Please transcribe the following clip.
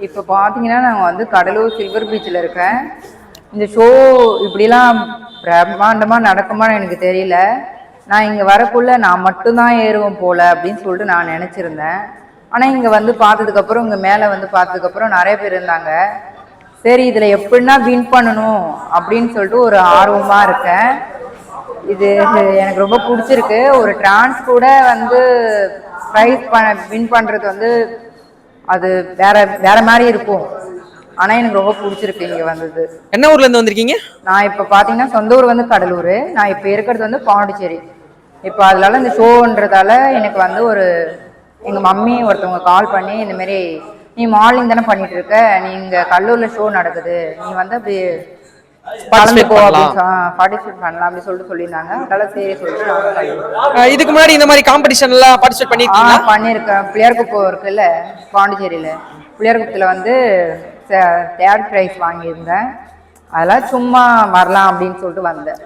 இப்போ பார்த்தீங்கன்னா நாங்கள் வந்து கடலூர் சில்வர் பீச்சில் இருக்கேன். இந்த ஷோ இப்படிலாம் பிரம்மாண்டமாக நடக்குமான்னு எனக்கு தெரியல. நான் இங்கே வரக்குள்ள நான் மட்டும்தான் ஏறுவேன் போல அப்படின்னு சொல்லிட்டு நான் நினச்சிருந்தேன். ஆனால் இங்கே வந்து பார்த்ததுக்கப்புறம் இங்கே மேலே வந்து பார்த்ததுக்கப்புறம் நிறைய பேர் இருந்தாங்க. சரி இதில் எப்படின்னா வின் பண்ணணும் அப்படின்னு சொல்லிட்டு ஒரு ஆர்வமாக இருக்கேன். இது எனக்கு ரொம்ப பிடிச்சிருக்கு. ஒரு டிரான்ஸ் கூட வந்து ப்ரைஸ் வின் பண்ணுறது வந்து அது வேற வேற மாதிரி இருக்கும். ஆனால் எனக்கு ரொம்ப பிடிச்சிருக்கு இங்கே வந்தது. என்ன ஊர்ல இருந்து வந்திருக்கீங்க? நான் இப்போ பார்த்தீங்கன்னா சொந்த ஊர் வந்து கடலூர். நான் இப்போ இருக்கிறது வந்து பாண்டிச்சேரி. இப்போ அதனால இந்த ஷோன்றதால எனக்கு வந்து ஒரு எங்கள் மம்மி ஒருத்தவங்க கால் பண்ணி இந்தமாரி நீ மார்னிங் தானே பண்ணிட்டு இருக்க, நீ இங்கே கடலூரில் ஷோ நடக்குது, நீ வந்து அப்படி கலந்துக்கோ பார்ட்டிசிபேட் பண்ணலாம் அப்படின்னு சொல்லிட்டு சொல்லியிருந்தாங்க. அதனால சரி சொல்லிட்டு இதுக்கு முன்னாடி இந்த மாதிரி காம்படிஷன்லாம் பார்ட்டிசிபேட் பண்ணிருக்கீங்களா? பண்ணியிருக்கேன். பிள்ளையார்குப்பம் இருக்குல்ல பாண்டிச்சேரியில், பிள்ளையார்குப்பத்தில் வந்து தேர்ட் ப்ரைஸ் வாங்கியிருந்தேன். அதெல்லாம் சும்மா வரலாம் அப்படின்னு சொல்லிட்டு வந்தேன்.